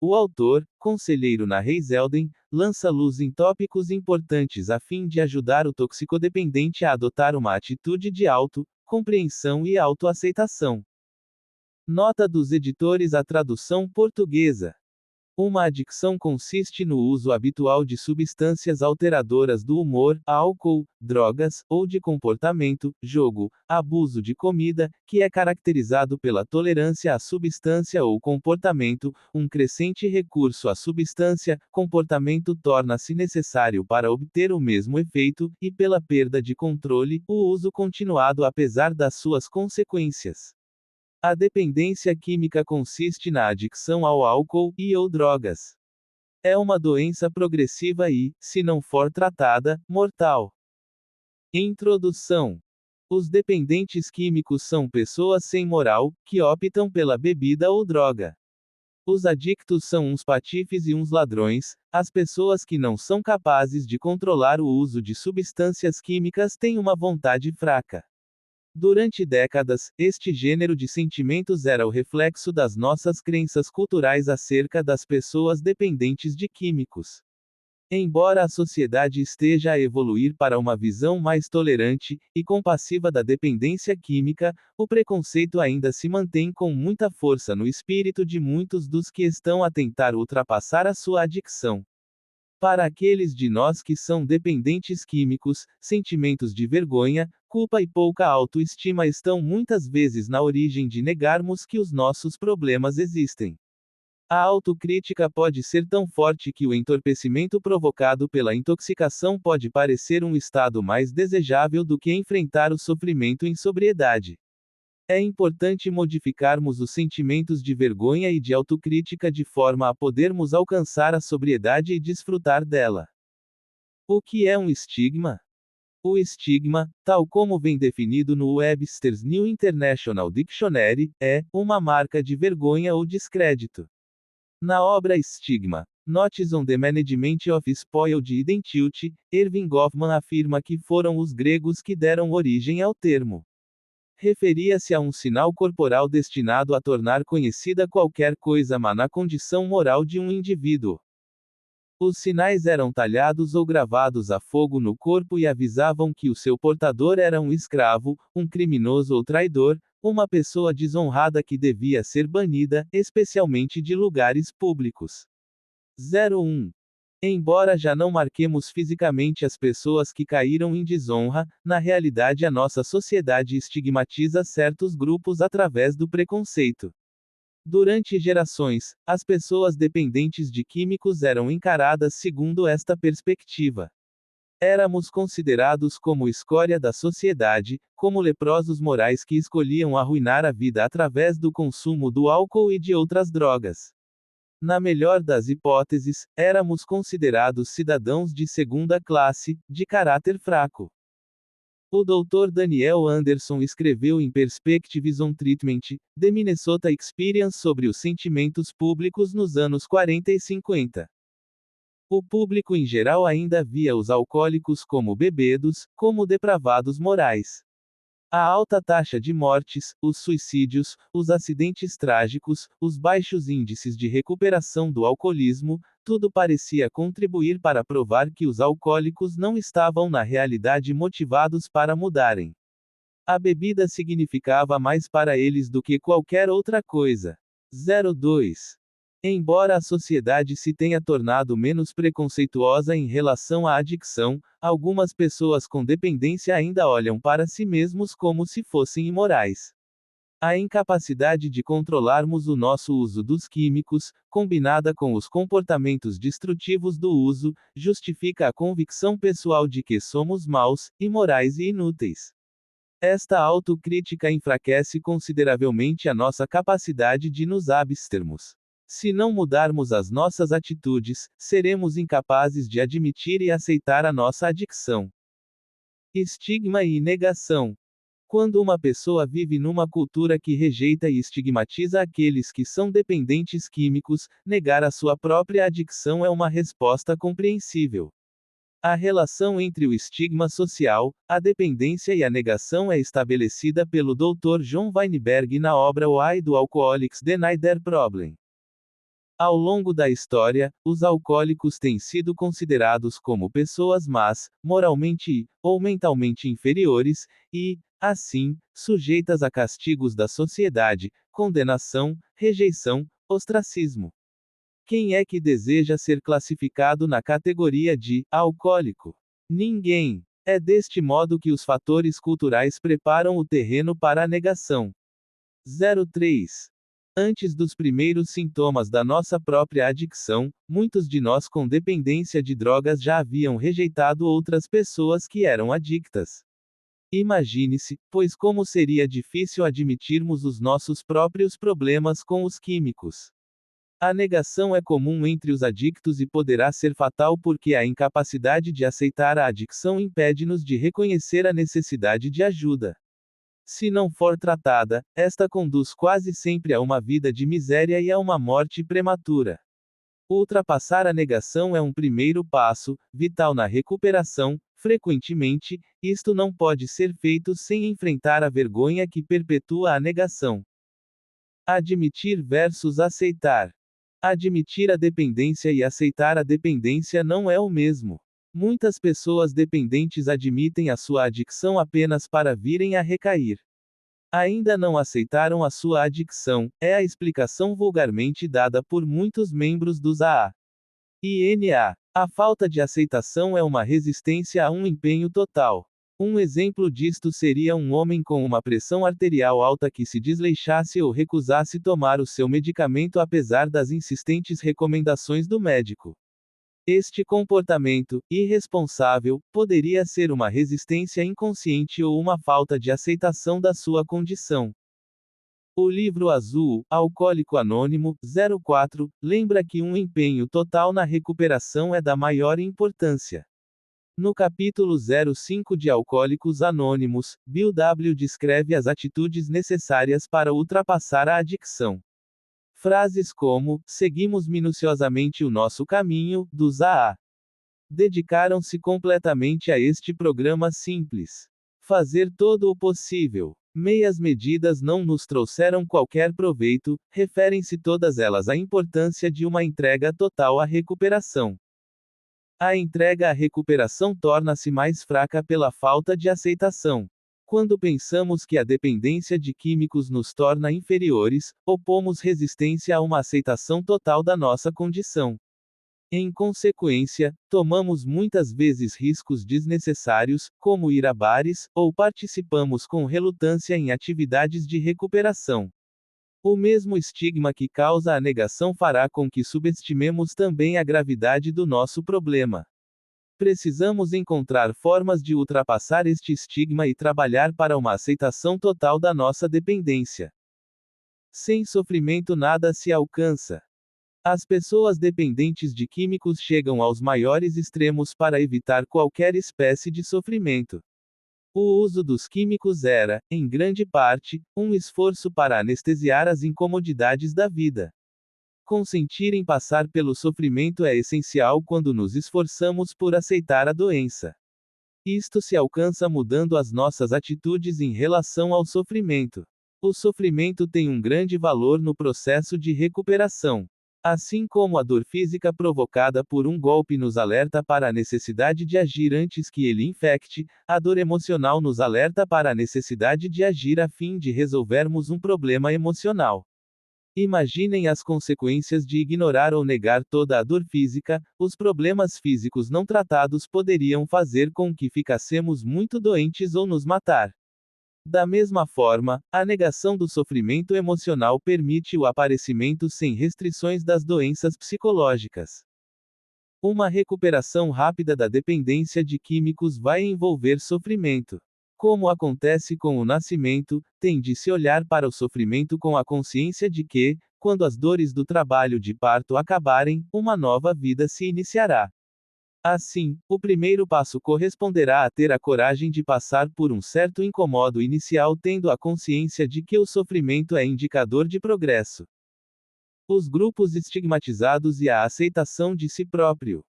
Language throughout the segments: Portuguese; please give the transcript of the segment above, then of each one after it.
O autor, conselheiro na Reiselden, lança luz em tópicos importantes a fim de ajudar o toxicodependente a adotar uma atitude de auto-compreensão e autoaceitação. Nota dos editores: a tradução portuguesa. Uma adicção consiste no uso habitual de substâncias alteradoras do humor, álcool, drogas, ou de comportamento, jogo, abuso de comida, que é caracterizado pela tolerância à substância ou comportamento. Um crescente recurso à substância, comportamento torna-se necessário para obter o mesmo efeito, e pela perda de controle, o uso continuado apesar das suas consequências. A dependência química consiste na adicção ao álcool e/ou drogas. É uma doença progressiva e, se não for tratada, mortal. Introdução. Os dependentes químicos são pessoas sem moral, que optam pela bebida ou droga. Os adictos são uns patifes e uns ladrões. As pessoas que não são capazes de controlar o uso de substâncias químicas têm uma vontade fraca. Durante décadas, este gênero de sentimentos era o reflexo das nossas crenças culturais acerca das pessoas dependentes de químicos. Embora a sociedade esteja a evoluir para uma visão mais tolerante e compassiva da dependência química, o preconceito ainda se mantém com muita força no espírito de muitos dos que estão a tentar ultrapassar a sua adicção. Para aqueles de nós que são dependentes químicos, sentimentos de vergonha, culpa e pouca autoestima estão muitas vezes na origem de negarmos que os nossos problemas existem. A autocrítica pode ser tão forte que o entorpecimento provocado pela intoxicação pode parecer um estado mais desejável do que enfrentar o sofrimento em sobriedade. É importante modificarmos os sentimentos de vergonha e de autocrítica de forma a podermos alcançar a sobriedade e desfrutar dela. O que é um estigma? O estigma, tal como vem definido no Webster's New International Dictionary, é uma marca de vergonha ou descrédito. Na obra Estigma, Notes on the Management of Spoiled Identity, Erving Goffman afirma que foram os gregos que deram origem ao termo. Referia-se a um sinal corporal destinado a tornar conhecida qualquer coisa má na condição moral de um indivíduo. Os sinais eram talhados ou gravados a fogo no corpo e avisavam que o seu portador era um escravo, um criminoso ou traidor, uma pessoa desonrada que devia ser banida, especialmente de lugares públicos. 01. Embora já não marquemos fisicamente as pessoas que caíram em desonra, na realidade a nossa sociedade estigmatiza certos grupos através do preconceito. Durante gerações, as pessoas dependentes de químicos eram encaradas segundo esta perspectiva. Éramos considerados como escória da sociedade, como leprosos morais que escolhiam arruinar a vida através do consumo do álcool e de outras drogas. Na melhor das hipóteses, éramos considerados cidadãos de segunda classe, de caráter fraco. O Dr. Daniel Anderson escreveu em Perspectives on Treatment, The Minnesota Experience sobre os sentimentos públicos nos anos 40 e 50. O público em geral ainda via os alcoólicos como bebedos, como depravados morais. A alta taxa de mortes, os suicídios, os acidentes trágicos, os baixos índices de recuperação do alcoolismo, tudo parecia contribuir para provar que os alcoólicos não estavam na realidade motivados para mudarem. A bebida significava mais para eles do que qualquer outra coisa. 02. Embora a sociedade se tenha tornado menos preconceituosa em relação à adicção, algumas pessoas com dependência ainda olham para si mesmos como se fossem imorais. A incapacidade de controlarmos o nosso uso dos químicos, combinada com os comportamentos destrutivos do uso, justifica a convicção pessoal de que somos maus, imorais e inúteis. Esta autocrítica enfraquece consideravelmente a nossa capacidade de nos abstermos. Se não mudarmos as nossas atitudes, seremos incapazes de admitir e aceitar a nossa adicção. Estigma e negação. Quando uma pessoa vive numa cultura que rejeita e estigmatiza aqueles que são dependentes químicos, negar a sua própria adicção é uma resposta compreensível. A relação entre o estigma social, a dependência e a negação é estabelecida pelo Dr. John Weinberg na obra Why do Alcoholics Deny Their Problem? Ao longo da história, os alcoólicos têm sido considerados como pessoas más, moralmente ou mentalmente inferiores, e, assim, sujeitas a castigos da sociedade, condenação, rejeição, ostracismo. Quem é que deseja ser classificado na categoria de alcoólico? Ninguém. É deste modo que os fatores culturais preparam o terreno para a negação. 03. Antes dos primeiros sintomas da nossa própria adicção, muitos de nós com dependência de drogas já haviam rejeitado outras pessoas que eram adictas. Imagine-se, pois, como seria difícil admitirmos os nossos próprios problemas com os químicos. A negação é comum entre os adictos e poderá ser fatal porque a incapacidade de aceitar a adicção impede-nos de reconhecer a necessidade de ajuda. Se não for tratada, esta conduz quase sempre a uma vida de miséria e a uma morte prematura. Ultrapassar a negação é um primeiro passo, vital na recuperação. Frequentemente, isto não pode ser feito sem enfrentar a vergonha que perpetua a negação. Admitir versus aceitar. Admitir a dependência e aceitar a dependência não é o mesmo. Muitas pessoas dependentes admitem a sua adicção apenas para virem a recair. Ainda não aceitaram a sua adicção, é a explicação vulgarmente dada por muitos membros dos AA. INA. A falta de aceitação é uma resistência a um empenho total. Um exemplo disto seria um homem com uma pressão arterial alta que se desleixasse ou recusasse tomar o seu medicamento apesar das insistentes recomendações do médico. Este comportamento, irresponsável, poderia ser uma resistência inconsciente ou uma falta de aceitação da sua condição. O livro azul, Alcoólico Anônimo, 04, lembra que um empenho total na recuperação é da maior importância. No capítulo 05 de Alcoólicos Anônimos, Bill W. descreve as atitudes necessárias para ultrapassar a adicção. Frases como: seguimos minuciosamente o nosso caminho, dos AA. Dedicaram-se completamente a este programa simples. Fazer todo o possível. Meias medidas não nos trouxeram qualquer proveito, referem-se todas elas à importância de uma entrega total à recuperação. A entrega à recuperação torna-se mais fraca pela falta de aceitação. Quando pensamos que a dependência de químicos nos torna inferiores, opomos resistência a uma aceitação total da nossa condição. Em consequência, tomamos muitas vezes riscos desnecessários, como ir a bares, ou participamos com relutância em atividades de recuperação. O mesmo estigma que causa a negação fará com que subestimemos também a gravidade do nosso problema. Precisamos encontrar formas de ultrapassar este estigma e trabalhar para uma aceitação total da nossa dependência. Sem sofrimento nada se alcança. As pessoas dependentes de químicos chegam aos maiores extremos para evitar qualquer espécie de sofrimento. O uso dos químicos era, em grande parte, um esforço para anestesiar as incomodidades da vida. Consentir em passar pelo sofrimento é essencial quando nos esforçamos por aceitar a doença. Isto se alcança mudando as nossas atitudes em relação ao sofrimento. O sofrimento tem um grande valor no processo de recuperação. Assim como a dor física provocada por um golpe nos alerta para a necessidade de agir antes que ele infecte, a dor emocional nos alerta para a necessidade de agir a fim de resolvermos um problema emocional. Imaginem as consequências de ignorar ou negar toda a dor física. Os problemas físicos não tratados poderiam fazer com que ficássemos muito doentes ou nos matar. Da mesma forma, a negação do sofrimento emocional permite o aparecimento sem restrições das doenças psicológicas. Uma recuperação rápida da dependência de químicos vai envolver sofrimento. Como acontece com o nascimento, tem de se olhar para o sofrimento com a consciência de que, quando as dores do trabalho de parto acabarem, uma nova vida se iniciará. Assim, o primeiro passo corresponderá a ter a coragem de passar por um certo incômodo inicial, tendo a consciência de que o sofrimento é indicador de progresso. Os grupos estigmatizados e a aceitação de si próprio.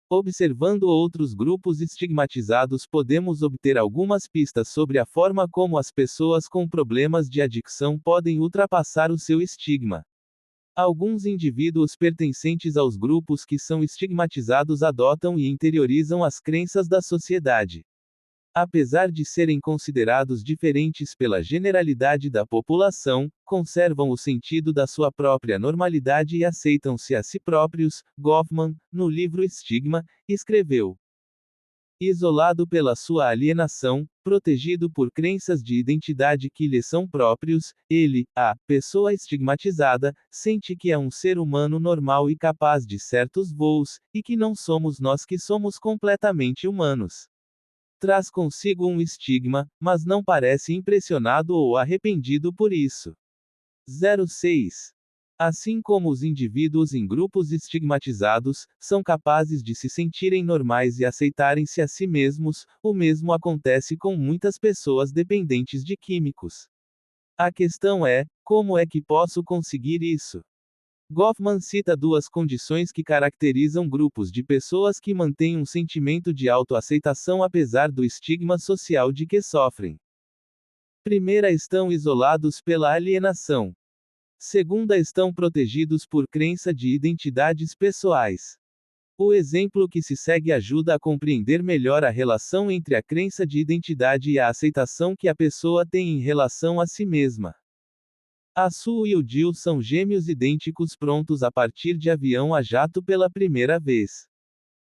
Observando outros grupos estigmatizados, podemos obter algumas pistas sobre a forma como as pessoas com problemas de adicção podem ultrapassar o seu estigma. Alguns indivíduos pertencentes aos grupos que são estigmatizados adotam e interiorizam as crenças da sociedade. Apesar de serem considerados diferentes pela generalidade da população, conservam o sentido da sua própria normalidade e aceitam-se a si próprios. Goffman, no livro Estigma, escreveu: isolado pela sua alienação, protegido por crenças de identidade que lhe são próprios, ele, a pessoa estigmatizada, sente que é um ser humano normal e capaz de certos voos, e que não somos nós que somos completamente humanos. Traz consigo um estigma, mas não parece impressionado ou arrependido por isso. 06. Assim como os indivíduos em grupos estigmatizados, são capazes de se sentirem normais e aceitarem-se a si mesmos, o mesmo acontece com muitas pessoas dependentes de químicos. A questão é, como é que posso conseguir isso? Goffman cita duas condições que caracterizam grupos de pessoas que mantêm um sentimento de autoaceitação apesar do estigma social de que sofrem. Primeira, estão isolados pela alienação. Segunda, estão protegidos por crença de identidades pessoais. O exemplo que se segue ajuda a compreender melhor a relação entre a crença de identidade e a aceitação que a pessoa tem em relação a si mesma. A Sue e o Jill são gêmeos idênticos prontos a partir de avião a jato pela primeira vez.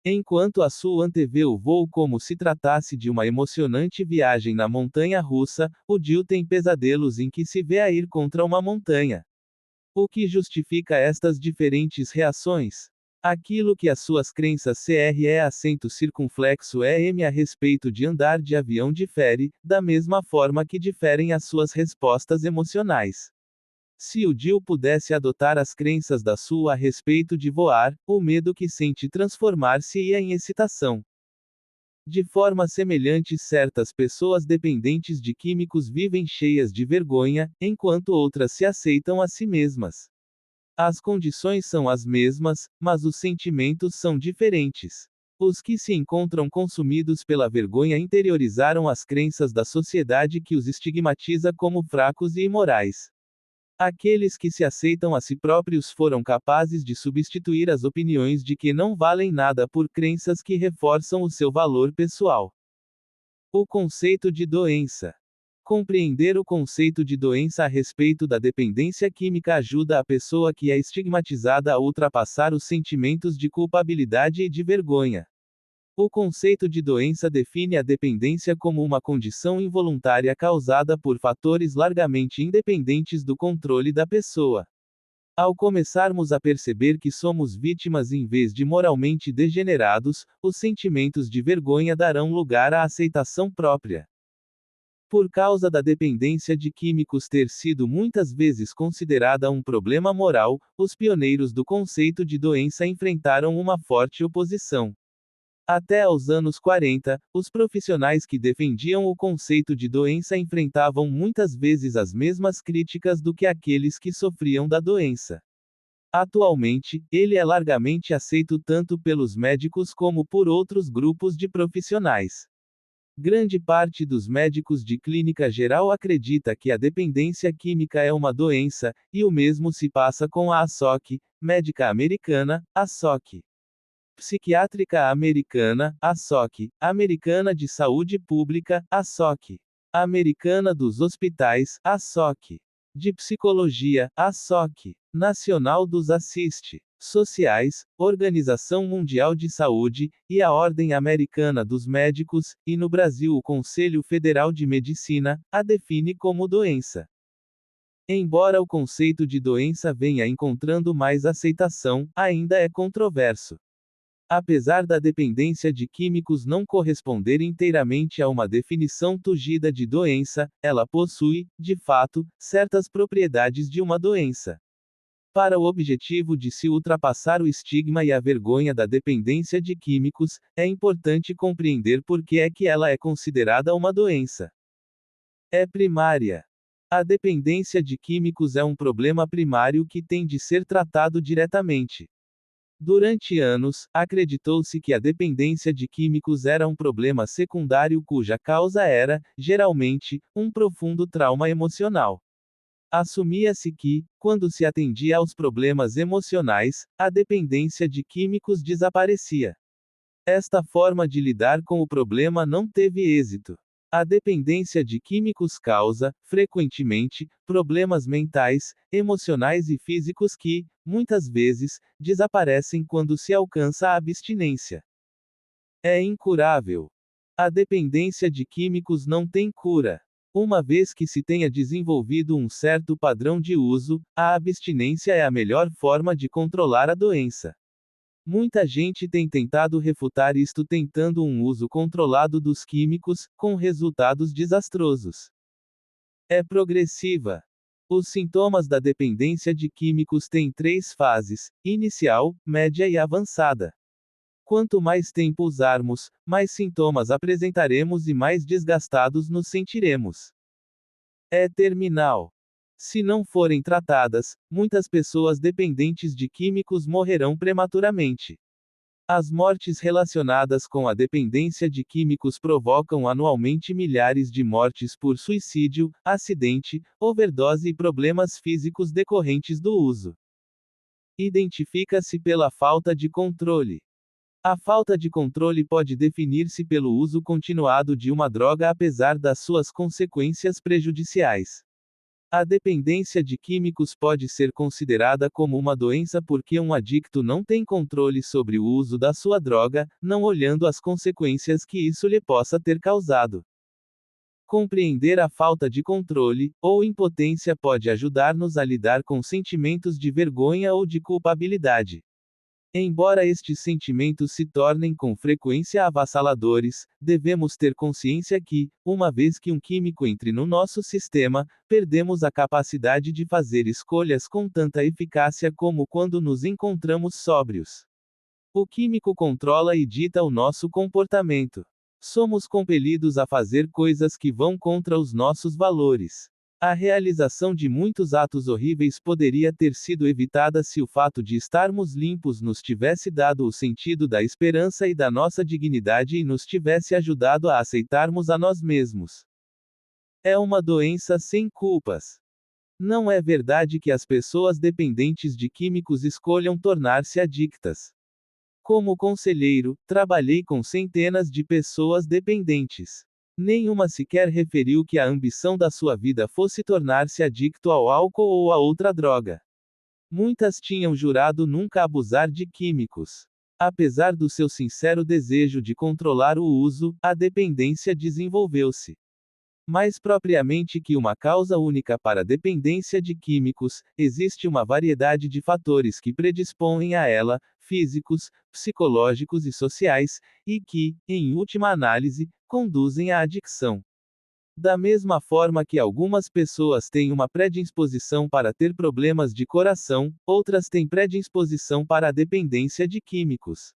Enquanto a Sue antevê o voo como se tratasse de uma emocionante viagem na montanha-russa, o Jill tem pesadelos em que se vê a ir contra uma montanha. O que justifica estas diferentes reações? Aquilo que as suas crenças CRE acento circunflexo EM a respeito de andar de avião difere, da mesma forma que diferem as suas respostas emocionais. Se o Jill pudesse adotar as crenças da Sue a respeito de voar, o medo que sente transformar-se-ia em excitação. De forma semelhante, certas pessoas dependentes de químicos vivem cheias de vergonha, enquanto outras se aceitam a si mesmas. As condições são as mesmas, mas os sentimentos são diferentes. Os que se encontram consumidos pela vergonha interiorizaram as crenças da sociedade que os estigmatiza como fracos e imorais. Aqueles que se aceitam a si próprios foram capazes de substituir as opiniões de que não valem nada por crenças que reforçam o seu valor pessoal. O conceito de doença. Compreender o conceito de doença a respeito da dependência química ajuda a pessoa que é estigmatizada a ultrapassar os sentimentos de culpabilidade e de vergonha. O conceito de doença define a dependência como uma condição involuntária causada por fatores largamente independentes do controle da pessoa. Ao começarmos a perceber que somos vítimas em vez de moralmente degenerados, os sentimentos de vergonha darão lugar à aceitação própria. Por causa da dependência de químicos ter sido muitas vezes considerada um problema moral, os pioneiros do conceito de doença enfrentaram uma forte oposição. Até aos anos 40, os profissionais que defendiam o conceito de doença enfrentavam muitas vezes as mesmas críticas do que aqueles que sofriam da doença. Atualmente, ele é largamente aceito tanto pelos médicos como por outros grupos de profissionais. Grande parte dos médicos de clínica geral acredita que a dependência química é uma doença, e o mesmo se passa com a ASOC, médica americana, ASOC. Psiquiátrica Americana, ASOC, Americana de Saúde Pública, ASOC, Americana dos Hospitais, ASOC, de Psicologia, ASOC, Nacional dos Assiste Sociais, Organização Mundial de Saúde, e a Ordem Americana dos Médicos, e no Brasil o Conselho Federal de Medicina, a define como doença. Embora o conceito de doença venha encontrando mais aceitação, ainda é controverso. Apesar da dependência de químicos não corresponder inteiramente a uma definição turgida de doença, ela possui, de fato, certas propriedades de uma doença. Para o objetivo de se ultrapassar o estigma e a vergonha da dependência de químicos, é importante compreender por que é que ela é considerada uma doença. É primária. A dependência de químicos é um problema primário que tem de ser tratado diretamente. Durante anos, acreditou-se que a dependência de químicos era um problema secundário cuja causa era, geralmente, um profundo trauma emocional. Assumia-se que, quando se atendia aos problemas emocionais, a dependência de químicos desaparecia. Esta forma de lidar com o problema não teve êxito. A dependência de químicos causa, frequentemente, problemas mentais, emocionais e físicos que, muitas vezes, desaparecem quando se alcança a abstinência. É incurável. A dependência de químicos não tem cura. Uma vez que se tenha desenvolvido um certo padrão de uso, a abstinência é a melhor forma de controlar a doença. Muita gente tem tentado refutar isto tentando um uso controlado dos químicos, com resultados desastrosos. É progressiva. Os sintomas da dependência de químicos têm 3 fases: inicial, média e avançada. Quanto mais tempo usarmos, mais sintomas apresentaremos e mais desgastados nos sentiremos. É terminal. Se não forem tratadas, muitas pessoas dependentes de químicos morrerão prematuramente. As mortes relacionadas com a dependência de químicos provocam anualmente milhares de mortes por suicídio, acidente, overdose e problemas físicos decorrentes do uso. Identifica-se pela falta de controle. A falta de controle pode definir-se pelo uso continuado de uma droga apesar das suas consequências prejudiciais. A dependência de químicos pode ser considerada como uma doença porque um adicto não tem controle sobre o uso da sua droga, não olhando as consequências que isso lhe possa ter causado. Compreender a falta de controle, ou impotência pode ajudar-nos a lidar com sentimentos de vergonha ou de culpabilidade. Embora estes sentimentos se tornem com frequência avassaladores, devemos ter consciência que, uma vez que um químico entre no nosso sistema, perdemos a capacidade de fazer escolhas com tanta eficácia como quando nos encontramos sóbrios. O químico controla e dita o nosso comportamento. Somos compelidos a fazer coisas que vão contra os nossos valores. A realização de muitos atos horríveis poderia ter sido evitada se o fato de estarmos limpos nos tivesse dado o sentido da esperança e da nossa dignidade e nos tivesse ajudado a aceitarmos a nós mesmos. É uma doença sem culpas. Não é verdade que as pessoas dependentes de químicos escolham tornar-se adictas. Como conselheiro, trabalhei com centenas de pessoas dependentes. Nenhuma sequer referiu que a ambição da sua vida fosse tornar-se adicto ao álcool ou a outra droga. Muitas tinham jurado nunca abusar de químicos. Apesar do seu sincero desejo de controlar o uso, a dependência desenvolveu-se. Mais propriamente que uma causa única para a dependência de químicos, existe uma variedade de fatores que predispõem a ela, físicos, psicológicos e sociais, e que, em última análise, conduzem à adicção. Da mesma forma que algumas pessoas têm uma predisposição para ter problemas de coração, outras têm predisposição para a dependência de químicos.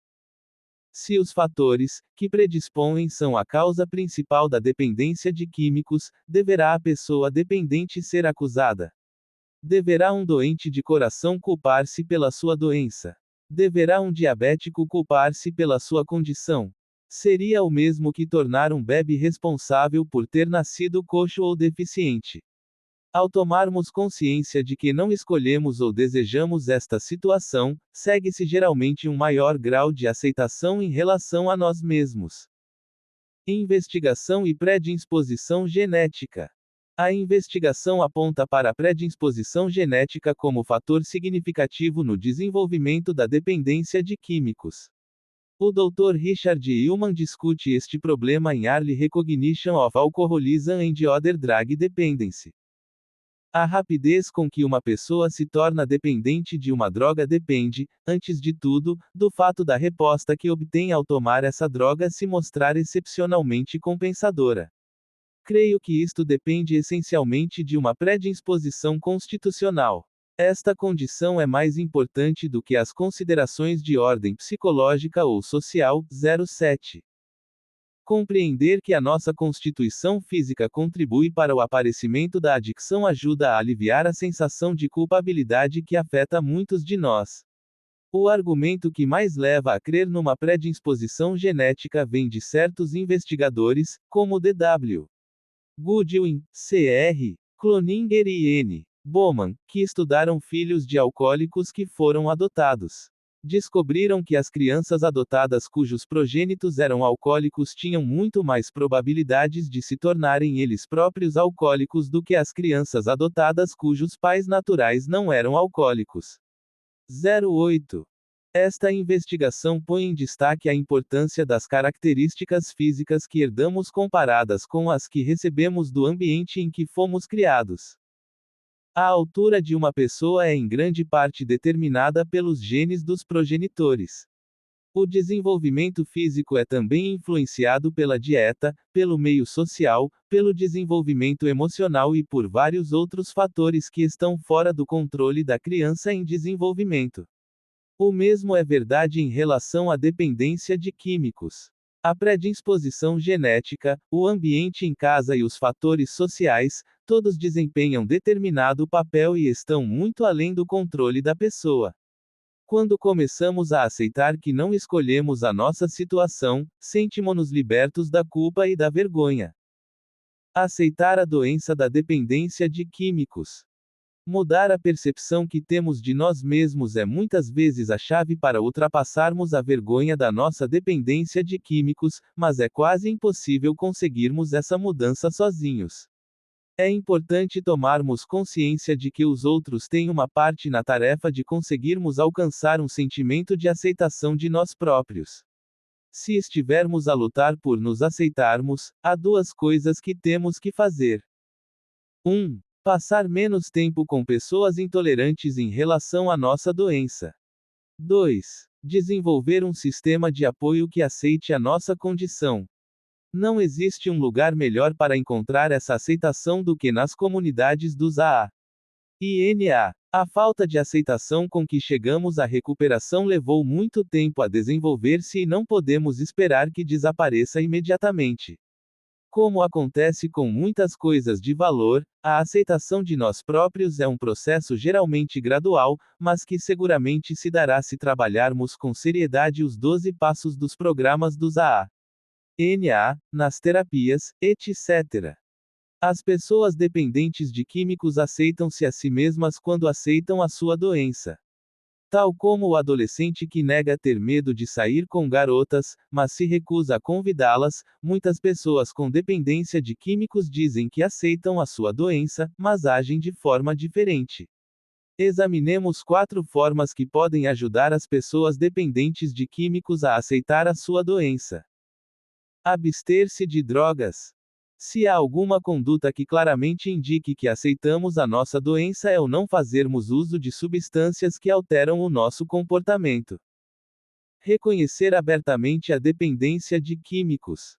Se os fatores que predispõem são a causa principal da dependência de químicos, deverá a pessoa dependente ser acusada. Deverá um doente de coração culpar-se pela sua doença. Deverá um diabético culpar-se pela sua condição. Seria o mesmo que tornar um bebê responsável por ter nascido coxo ou deficiente. Ao tomarmos consciência de que não escolhemos ou desejamos esta situação, segue-se geralmente um maior grau de aceitação em relação a nós mesmos. Investigação e predisposição genética. A investigação aponta para a predisposição genética como fator significativo no desenvolvimento da dependência de químicos. O Dr. Richard Hillman discute este problema em Early Recognition of Alcoholism and Other Drug Dependency. A rapidez com que uma pessoa se torna dependente de uma droga depende, antes de tudo, do fato da resposta que obtém ao tomar essa droga se mostrar excepcionalmente compensadora. Creio que isto depende essencialmente de uma predisposição constitucional. Esta condição é mais importante do que as considerações de ordem psicológica ou social. 07. Compreender que a nossa constituição física contribui para o aparecimento da adicção ajuda a aliviar a sensação de culpabilidade que afeta muitos de nós. O argumento que mais leva a crer numa predisposição genética vem de certos investigadores, como D.W. Goodwin, C.R. Cloninger e N. Bowman, que estudaram filhos de alcoólicos que foram adotados. Descobriram que as crianças adotadas cujos progênitos eram alcoólicos tinham muito mais probabilidades de se tornarem eles próprios alcoólicos do que as crianças adotadas cujos pais naturais não eram alcoólicos. 08. Esta investigação põe em destaque a importância das características físicas que herdamos comparadas com as que recebemos do ambiente em que fomos criados. A altura de uma pessoa é em grande parte determinada pelos genes dos progenitores. O desenvolvimento físico é também influenciado pela dieta, pelo meio social, pelo desenvolvimento emocional e por vários outros fatores que estão fora do controle da criança em desenvolvimento. O mesmo é verdade em relação à dependência de químicos. A predisposição genética, o ambiente em casa e os fatores sociais, todos desempenham determinado papel e estão muito além do controle da pessoa. Quando começamos a aceitar que não escolhemos a nossa situação, sentimos-nos libertos da culpa e da vergonha. Aceitar a doença da dependência de químicos. Mudar a percepção que temos de nós mesmos é muitas vezes a chave para ultrapassarmos a vergonha da nossa dependência de químicos, mas é quase impossível conseguirmos essa mudança sozinhos. É importante tomarmos consciência de que os outros têm uma parte na tarefa de conseguirmos alcançar um sentimento de aceitação de nós próprios. Se estivermos a lutar por nos aceitarmos, há duas coisas que temos que fazer. 1. Passar menos tempo com pessoas intolerantes em relação à nossa doença. 2. Desenvolver um sistema de apoio que aceite a nossa condição. Não existe um lugar melhor para encontrar essa aceitação do que nas comunidades dos AA e NA. A falta de aceitação com que chegamos à recuperação levou muito tempo a desenvolver-se e não podemos esperar que desapareça imediatamente. Como acontece com muitas coisas de valor, a aceitação de nós próprios é um processo geralmente gradual, mas que seguramente se dará se trabalharmos com seriedade os 12 passos dos programas dos AA, NA, nas terapias, etc. As pessoas dependentes de químicos aceitam-se a si mesmas quando aceitam a sua doença. Tal como o adolescente que nega ter medo de sair com garotas, mas se recusa a convidá-las, muitas pessoas com dependência de químicos dizem que aceitam a sua doença, mas agem de forma diferente. Examinemos 4 formas que podem ajudar as pessoas dependentes de químicos a aceitar a sua doença. Abster-se de drogas. Se há alguma conduta que claramente indique que aceitamos a nossa doença é o não fazermos uso de substâncias que alteram o nosso comportamento. Reconhecer abertamente a dependência de químicos.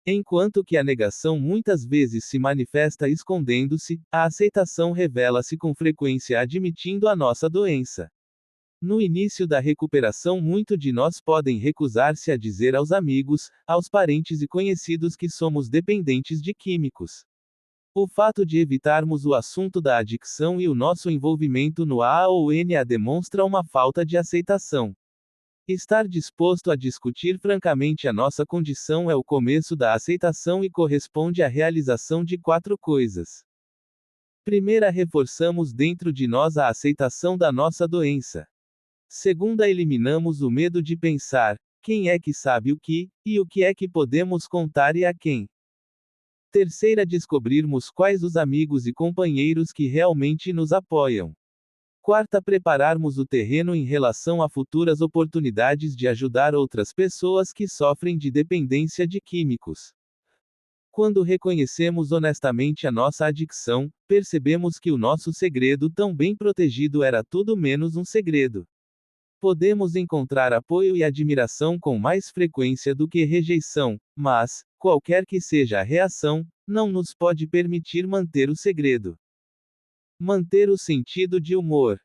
Enquanto que a negação muitas vezes se manifesta escondendo-se, a aceitação revela-se com frequência admitindo a nossa doença. No início da recuperação, muito de nós podem recusar-se a dizer aos amigos, aos parentes e conhecidos que somos dependentes de químicos. O fato de evitarmos o assunto da adicção e o nosso envolvimento no AA ou NA demonstra uma falta de aceitação. Estar disposto a discutir francamente a nossa condição é o começo da aceitação e corresponde à realização de 4 coisas. Primeira, reforçamos dentro de nós a aceitação da nossa doença. Segunda, eliminamos o medo de pensar, quem é que sabe o que, e o que é que podemos contar e a quem. Terceira, descobrirmos quais os amigos e companheiros que realmente nos apoiam. Quarta, prepararmos o terreno em relação a futuras oportunidades de ajudar outras pessoas que sofrem de dependência de químicos. Quando reconhecemos honestamente a nossa adicção, percebemos que o nosso segredo tão bem protegido era tudo menos um segredo. Podemos encontrar apoio e admiração com mais frequência do que rejeição, mas, qualquer que seja a reação, não nos pode permitir manter o segredo. Manter o sentido de humor.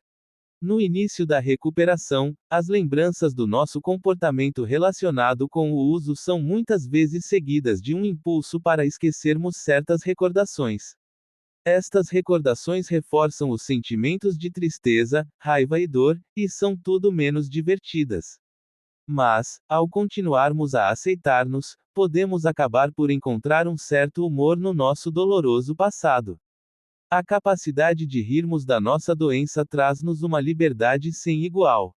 No início da recuperação, as lembranças do nosso comportamento relacionado com o uso são muitas vezes seguidas de um impulso para esquecermos certas recordações. Estas recordações reforçam os sentimentos de tristeza, raiva e dor, e são tudo menos divertidas. Mas, ao continuarmos a aceitar-nos, podemos acabar por encontrar um certo humor no nosso doloroso passado. A capacidade de rirmos da nossa doença traz-nos uma liberdade sem igual.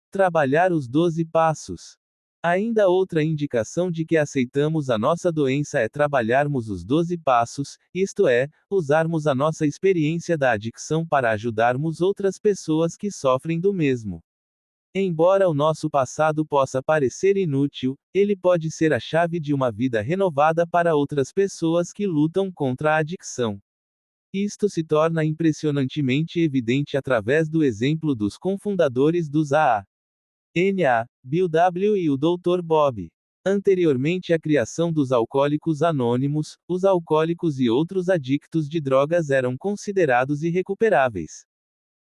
Trabalhar os 12 passos. Ainda outra indicação de que aceitamos a nossa doença é trabalharmos os 12 passos, isto é, usarmos a nossa experiência da adicção para ajudarmos outras pessoas que sofrem do mesmo. Embora o nosso passado possa parecer inútil, ele pode ser a chave de uma vida renovada para outras pessoas que lutam contra a adicção. Isto se torna impressionantemente evidente através do exemplo dos cofundadores dos AA. N.A., Bill W. e o Dr. Bob. Anteriormente à criação dos Alcoólicos Anônimos, os alcoólicos e outros adictos de drogas eram considerados irrecuperáveis.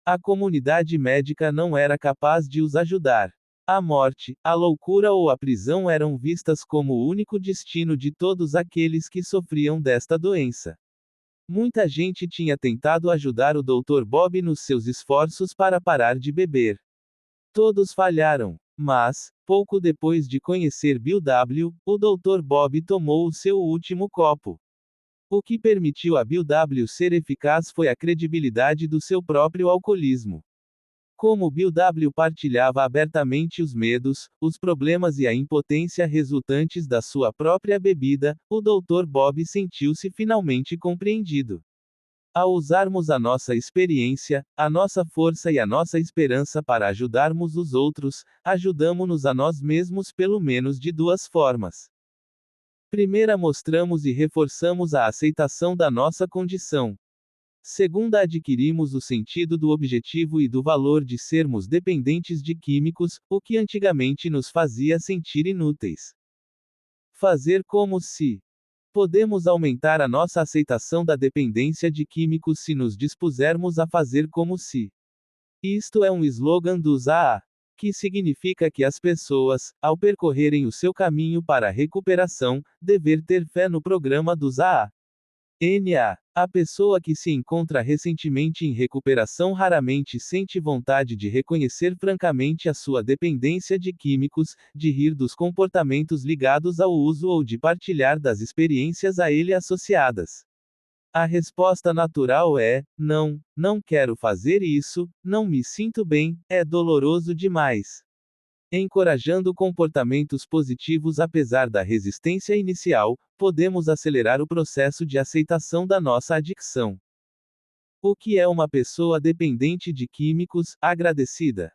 A comunidade médica não era capaz de os ajudar. A morte, a loucura ou a prisão eram vistas como o único destino de todos aqueles que sofriam desta doença. Muita gente tinha tentado ajudar o Dr. Bob nos seus esforços para parar de beber. Todos falharam. Mas, pouco depois de conhecer Bill W., o Dr. Bob tomou o seu último copo. O que permitiu a Bill W. ser eficaz foi a credibilidade do seu próprio alcoolismo. Como Bill W. partilhava abertamente os medos, os problemas e a impotência resultantes da sua própria bebida, o Dr. Bob sentiu-se finalmente compreendido. Ao usarmos a nossa experiência, a nossa força e a nossa esperança para ajudarmos os outros, ajudamo-nos a nós mesmos pelo menos de duas formas. Primeira, mostramos e reforçamos a aceitação da nossa condição. Segunda, adquirimos o sentido do objetivo e do valor de sermos dependentes de químicos, o que antigamente nos fazia sentir inúteis. Fazer como se. Podemos aumentar a nossa aceitação da dependência de químicos se nos dispusermos a fazer como se. Isto é um slogan dos AA, que significa que as pessoas, ao percorrerem o seu caminho para a recuperação, devem ter fé no programa dos AA. N.A. A pessoa que se encontra recentemente em recuperação raramente sente vontade de reconhecer francamente a sua dependência de químicos, de rir dos comportamentos ligados ao uso ou de partilhar das experiências a ele associadas. A resposta natural é: não, não quero fazer isso, não me sinto bem, é doloroso demais. Encorajando comportamentos positivos apesar da resistência inicial, podemos acelerar o processo de aceitação da nossa adicção. O que é uma pessoa dependente de químicos, agradecida?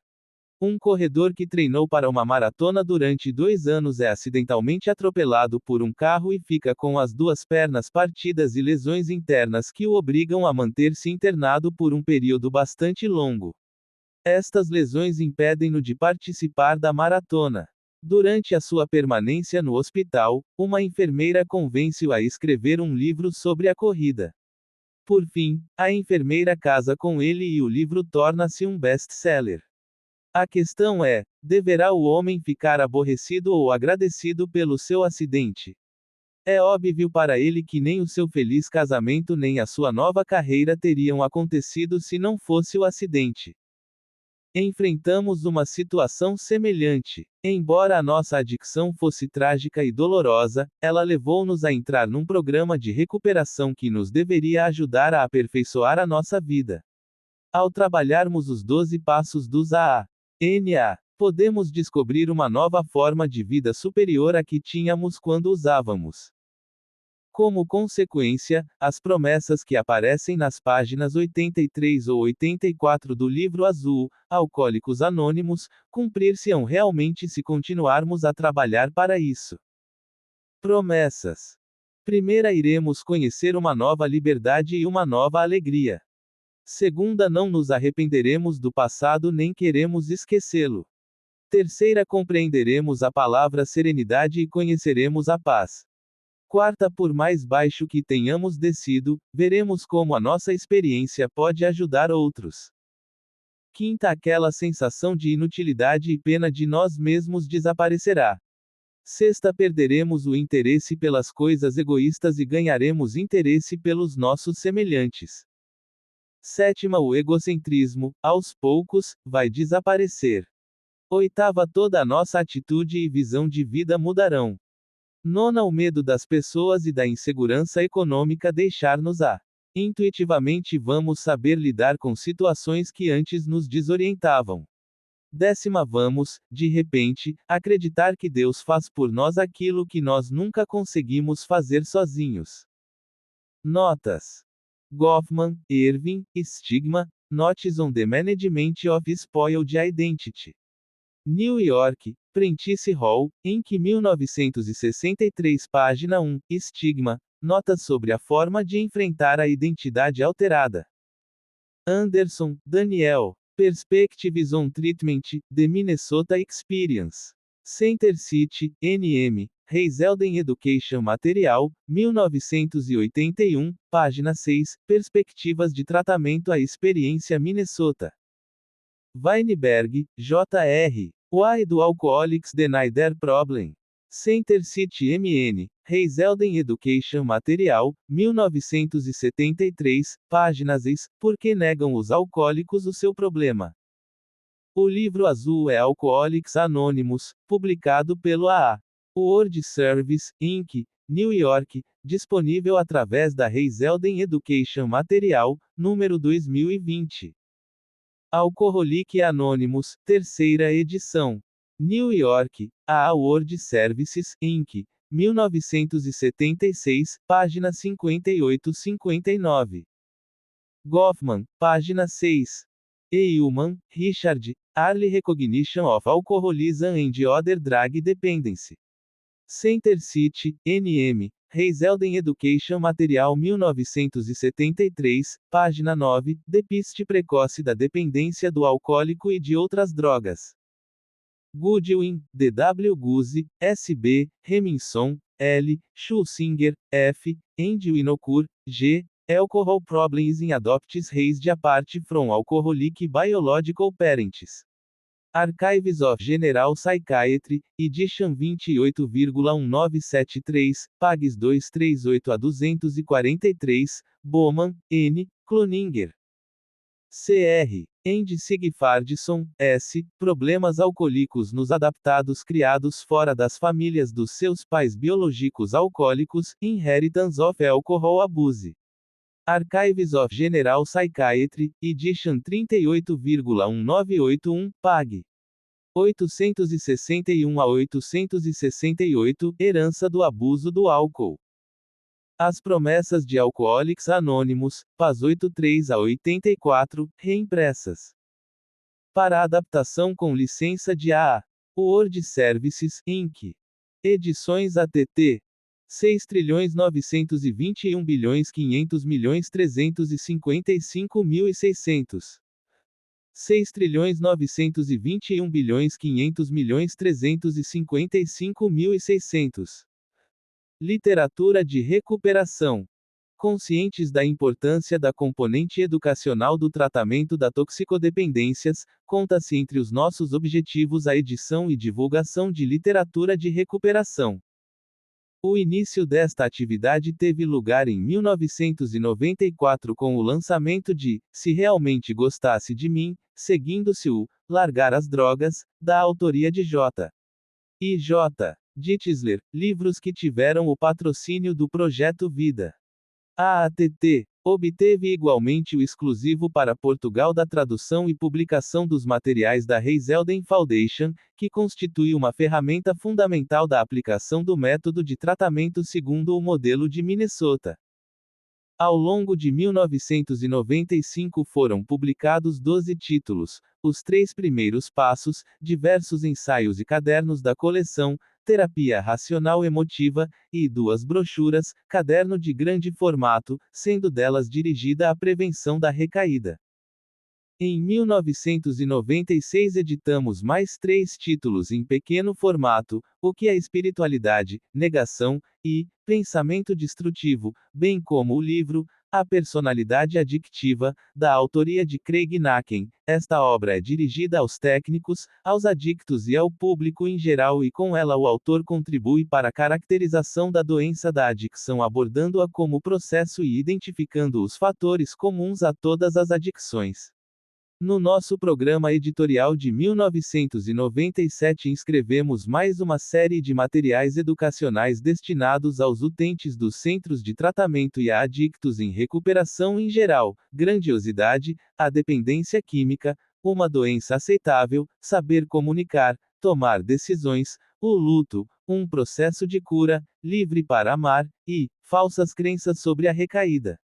Um corredor que treinou para uma maratona durante 2 anos é acidentalmente atropelado por um carro e fica com as 2 pernas partidas e lesões internas que o obrigam a manter-se internado por um período bastante longo. Estas lesões impedem-no de participar da maratona. Durante a sua permanência no hospital, uma enfermeira convence-o a escrever um livro sobre a corrida. Por fim, a enfermeira casa com ele e o livro torna-se um best-seller. A questão é: deverá o homem ficar aborrecido ou agradecido pelo seu acidente? É óbvio para ele que nem o seu feliz casamento nem a sua nova carreira teriam acontecido se não fosse o acidente. Enfrentamos uma situação semelhante. Embora a nossa adicção fosse trágica e dolorosa, ela levou-nos a entrar num programa de recuperação que nos deveria ajudar a aperfeiçoar a nossa vida. Ao trabalharmos os 12 passos dos AA. N.A., podemos descobrir uma nova forma de vida superior à que tínhamos quando usávamos. Como consequência, as promessas que aparecem nas páginas 83 ou 84 do livro azul, Alcoólicos Anônimos, cumprir-se-ão realmente se continuarmos a trabalhar para isso. Promessas. Primeira, iremos conhecer uma nova liberdade e uma nova alegria. Segunda, não nos arrependeremos do passado nem queremos esquecê-lo. Terceira, compreenderemos a palavra serenidade e conheceremos a paz. Quarta, por mais baixo que tenhamos descido, veremos como a nossa experiência pode ajudar outros. Quinta, aquela sensação de inutilidade e pena de nós mesmos desaparecerá. Sexta, perderemos o interesse pelas coisas egoístas e ganharemos interesse pelos nossos semelhantes. Sétima, o egocentrismo, aos poucos, vai desaparecer. Oitava, toda a nossa atitude e visão de vida mudarão. Nona, o medo das pessoas e da insegurança econômica deixar-nos-á. Intuitivamente vamos saber lidar com situações que antes nos desorientavam. Décima, vamos, de repente, acreditar que Deus faz por nós aquilo que nós nunca conseguimos fazer sozinhos. Notas: Goffman, Erving, Stigma, Notes on the Management of Spoiled Identity. New York, Prentice Hall, Inc. 1963, página 1, Stigma, Notas sobre a forma de enfrentar a identidade alterada. Anderson, Daniel. Perspectives on Treatment, The Minnesota Experience. Center City, NM, Reiselden Education Material, 1981, página 6, Perspectivas de Tratamento à Experiência Minnesota. Weinberg, J.R. Why do Alcoholics Deny Their Problem? Center City MN, Reiselden Education Material, 1973, página 6, Por que negam os alcoólicos o seu problema? O livro azul é Alcoholics Anonymous, publicado pelo AA. World Service, Inc., New York, disponível através da Reiselden Education Material, número 2020. Alcoholic Anonymous, terceira edição. New York, AA World Services, Inc., 1976, página 58-59. Goffman, página 6. Eilman, Richard, Early Recognition of Alcoholism and Other Drug Dependency. Center City, NM, Reiselden Education Material 1973, página 9, Depiste precoce da dependência do alcoólico e de outras drogas. Goodwin, D.W. Guzzi, S.B., Reminson, L., Schulsinger, F., and Winokur, G., Alcohol Problems in Adoptees Raised Apart from Alcoholic Biological Parents. Archives of General Psychiatry, edition 28,1973, pags 238 a 243, Bowman, N., Cloninger. Cr. And Sigfardson, S., Problemas alcoólicos nos adaptados criados fora das famílias dos seus pais biológicos alcoólicos, Inheritance of Alcohol Abuse. Archives of General Psychiatry, edition 38,1981, pag. 861 a 868, Herança do abuso do álcool. As promessas de Alcoholics Anonymous, PAS 83 a 84, reimpressas. Para adaptação com licença de AA. World Services, Inc. Edições ATT. 6.921.500.355.600. 6.921.500.355.600. Literatura de recuperação. Conscientes da importância da componente educacional do tratamento da toxicodependências, conta-se entre os nossos objetivos a edição e divulgação de literatura de recuperação. O início desta atividade teve lugar em 1994 com o lançamento de Se Realmente Gostasse de Mim, seguindo-se o Largar as Drogas, da autoria de J. E. J. Ditzler, livros que tiveram o patrocínio do Projeto Vida. A ATT obteve igualmente o exclusivo para Portugal da tradução e publicação dos materiais da Reiselden Foundation, que constitui uma ferramenta fundamental da aplicação do método de tratamento segundo o modelo de Minnesota. Ao longo de 1995 foram publicados 12 títulos, os 3 primeiros passos, diversos ensaios e cadernos da coleção, Terapia Racional Emotiva, e 2 brochuras, caderno de grande formato, sendo delas dirigida à prevenção da recaída. Em 1996 editamos mais 3 títulos em pequeno formato, O que é Espiritualidade, Negação, e Pensamento Destrutivo, bem como o livro, A Personalidade Adictiva, da autoria de Craig Nacken. Esta obra é dirigida aos técnicos, aos adictos e ao público em geral e com ela o autor contribui para a caracterização da doença da adicção abordando-a como processo e identificando os fatores comuns a todas as adicções. No nosso programa editorial de 1997 inscrevemos mais uma série de materiais educacionais destinados aos utentes dos centros de tratamento e a adictos em recuperação em geral: grandiosidade, a dependência química, uma doença aceitável, saber comunicar, tomar decisões, o luto, um processo de cura, livre para amar, e falsas crenças sobre a recaída.